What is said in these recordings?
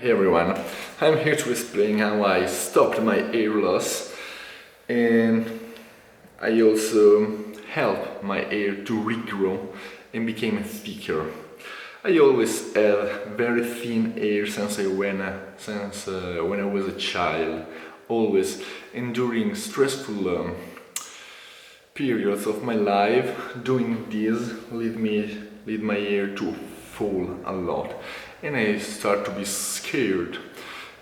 Hey everyone, I'm here to explain how I stopped my hair loss and I also helped my hair to regrow and became thicker. I always had very thin hair since when I was a child, always, and during stressful periods of my life, doing this lead my hair to fall a lot. And I start to be scared,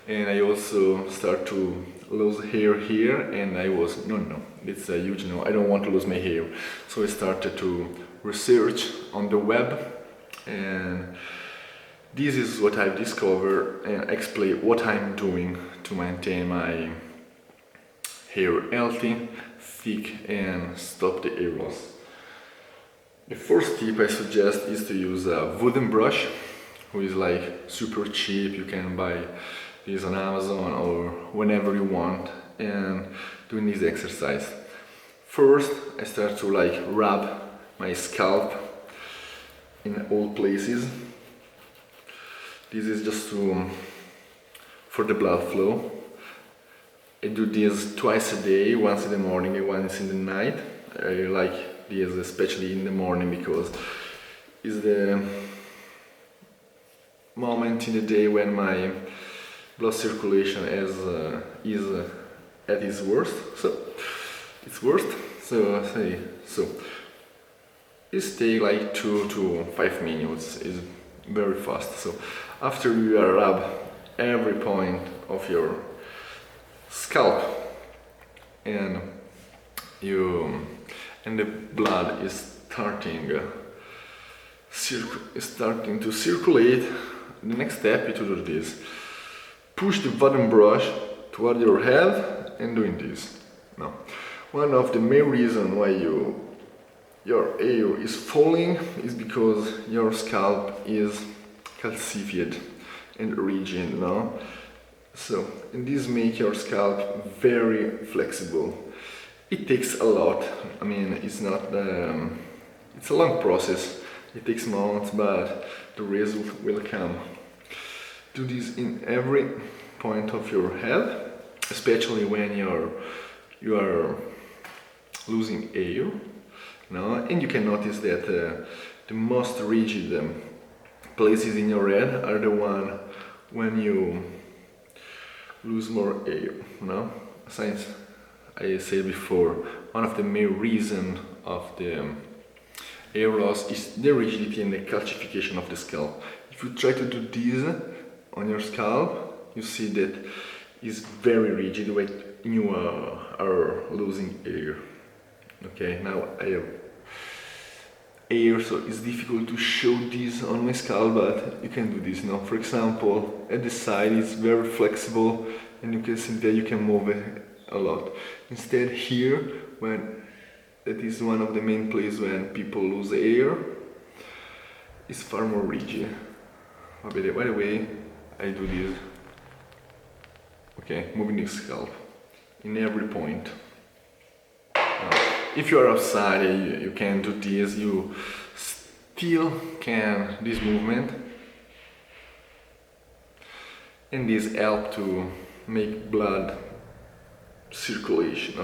and I also start to lose hair here, and I was, no, it's a huge no, I don't want to lose my hair. So I started to research on the web, and this is what I've discovered, and explain what I'm doing to maintain my hair healthy, thick, and stop the hair loss. The first tip I suggest is to use a wooden brush, which is like super cheap. You can buy this on Amazon or whenever you want, and doing this exercise. First, I start to rub my scalp in all places. This is just for the blood flow. I do this twice a day, once in the morning and once in the night. I like this especially in the morning because it's the moment in the day when my blood circulation is at its worst. So it takes like 2 to 5 minutes. It's very fast. So after you rub every point of your scalp and the blood is starting to circulate, the next step is to do this. Push the wooden brush toward your head and doing this. Now, one of the main reasons why your hair is falling is because your scalp is calcified and rigid, no? So, and this makes your scalp very flexible. It takes a lot. I mean, it's a long process. It takes months, but the result will come. Do this in every point of your head, especially when you are losing hair. No? And you can notice that the most rigid places in your head are the one when you lose more hair. No? Since I said before, one of the main reasons of the hair loss is the rigidity and the calcification of the scalp. If you try to do this on your scalp, you see that it's very rigid when you are losing hair. Okay, now I have hair, so it's difficult to show this on my scalp, but you can do this now. For example, at the side it's very flexible and you can see that you can move it a lot. Instead here, that is one of the main places when people lose hair, it's far more rigid. By the way, I do this. Okay, moving the scalp in every point. If you are outside, you can do this. You still can this movement, and this helps to make blood circulation.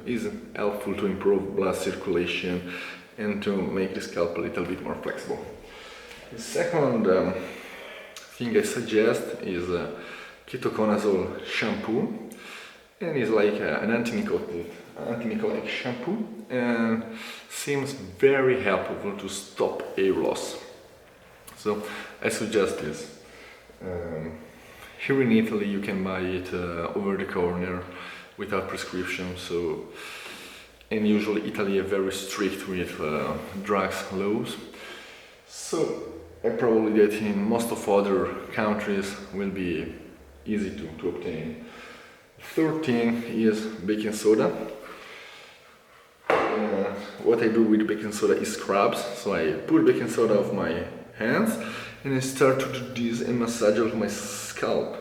Is helpful to improve blood circulation and to make the scalp a little bit more flexible. The second thing I suggest is Ketoconazole Shampoo, and it's like an antimycotic shampoo, and seems very helpful to stop hair loss. So I suggest this. Here in Italy you can buy it over the counter without prescription. So, and usually Italy is very strict with drugs laws. So I probably that in most of other countries will be easy to obtain. Third thing is baking soda. What I do with baking soda is scrubs. So I put baking soda on my hands and I start to do this and massage of my scalp.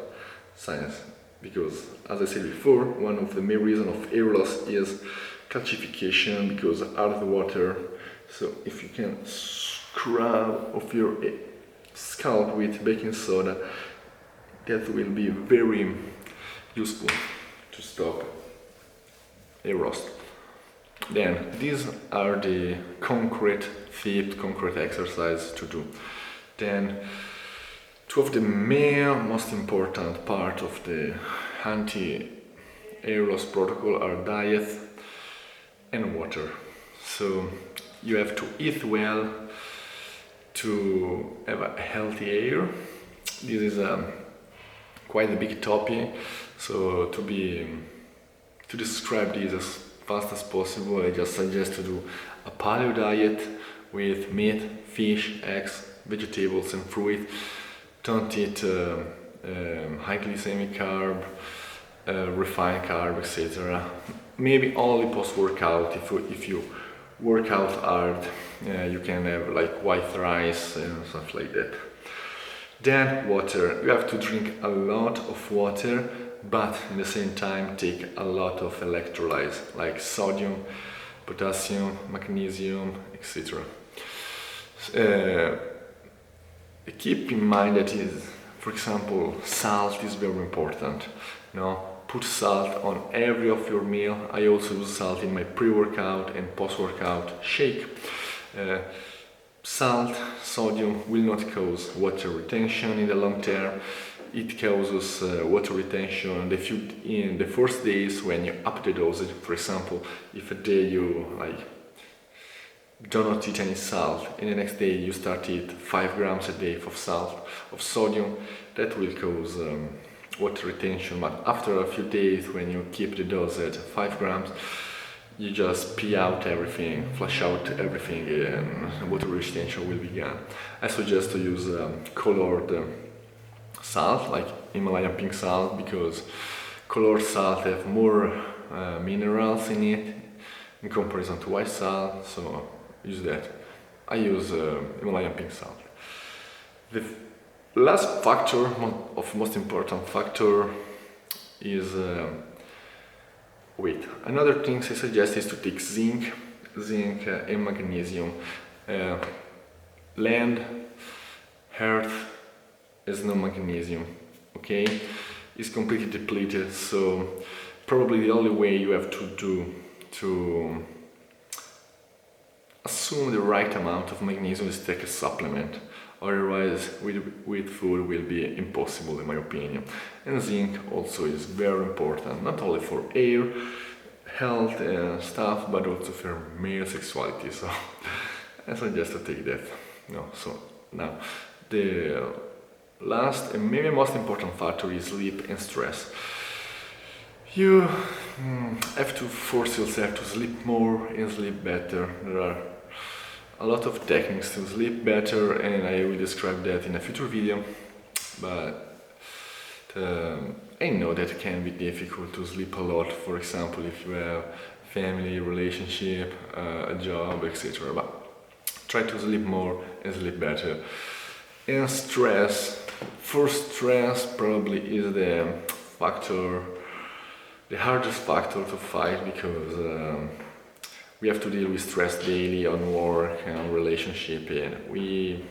Science. Because, as I said before, one of the main reasons of hair loss is calcification because out of water. So if you can scrub off your scalp with baking soda, that will be very useful to stop air loss. Then these are the concrete exercises to do. Then two of the most important part of the anti-air loss protocol are diet and water. So you have to eat well to have a healthy air. This is quite a big topic, so to describe this as fast as possible, I just suggest to do a paleo diet with meat, fish, eggs, vegetables and fruit. Don't eat high glycemic carb, refined carb, etc. Maybe only post-workout. If you work out hard, you can have like white rice and stuff like that. Then water. You have to drink a lot of water, but at the same time take a lot of electrolytes like sodium, potassium, magnesium, etc. Keep in mind that for example, salt is very important. Put salt on every of your meal. I also use salt in my pre-workout and post-workout shake. Salt, sodium will not cause water retention in the long term. It causes water retention in the first days when you up the dosage. For example, if a day you do not eat any salt, and the next day you start to eat 5 grams a day of salt, of sodium, that will cause water retention. But after a few days, when you keep the dose at 5 grams, you just pee out everything, flush out everything, and water retention will be gone. I suggest to use colored salt, like Himalayan pink salt, because colored salt have more minerals in it in comparison to white salt, so use that. I use Himalayan pink salt. The last factor, most important factor, is weight. Another thing I suggest is to take zinc and magnesium. Land, earth has no magnesium, okay? It's completely depleted, so probably the only way you have to do to assume the right amount of magnesium is take a supplement. Otherwise, with food will be impossible, in my opinion. And zinc also is very important, not only for air, health and stuff, but also for male sexuality. So I suggest to take that. So now the last and maybe most important factor is sleep and stress. You have to force yourself to sleep more and sleep better. There are a lot of techniques to sleep better, and I will describe that in a future video, but I know that it can be difficult to sleep a lot, for example, if you have family, relationship, a job, etc. But try to sleep more and sleep better. And stress, probably is the hardest factor to fight, because we have to deal with stress daily on work and relationship, and we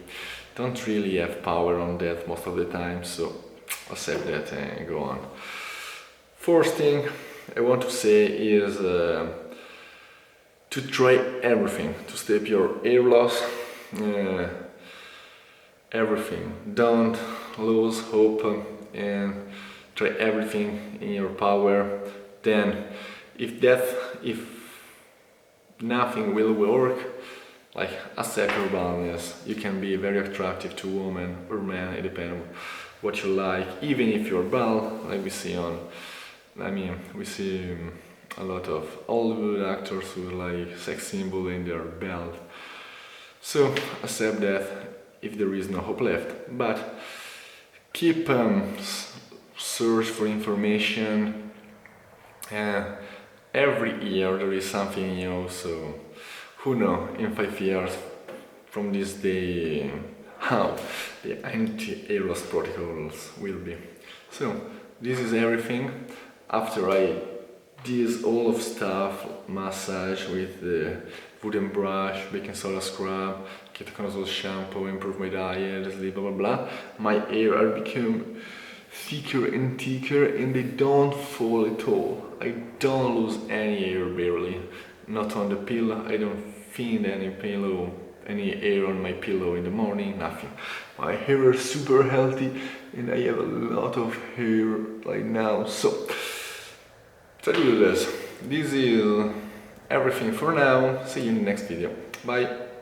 don't really have power on that most of the time, so accept that and go on. First thing I want to say is to try everything to stop your air loss. Everything. Don't lose hope and try everything in your power. Then if nothing will work, like accept your baldness. You can be very attractive to women or men, it depends on what you like. Even if you're bald, like we see we see a lot of Hollywood actors who like sex symbol and they're bald. So accept that if there is no hope left, but keep search for information. Every year there is something new, so who knows in 5 years from this day how the anti-air loss protocols will be. So this is everything. After I did all of stuff, massage with the wooden brush, baking soda scrub, Ketoconazole shampoo, improve my diet, sleep, blah blah blah, my hair become thicker and thicker, and they don't fall at all. I don't lose any hair barely, not on the pillow. I don't find any hair on my pillow in the morning, nothing. My hair is super healthy and I have a lot of hair right now. So tell you this is everything for now. See you in the next video. Bye.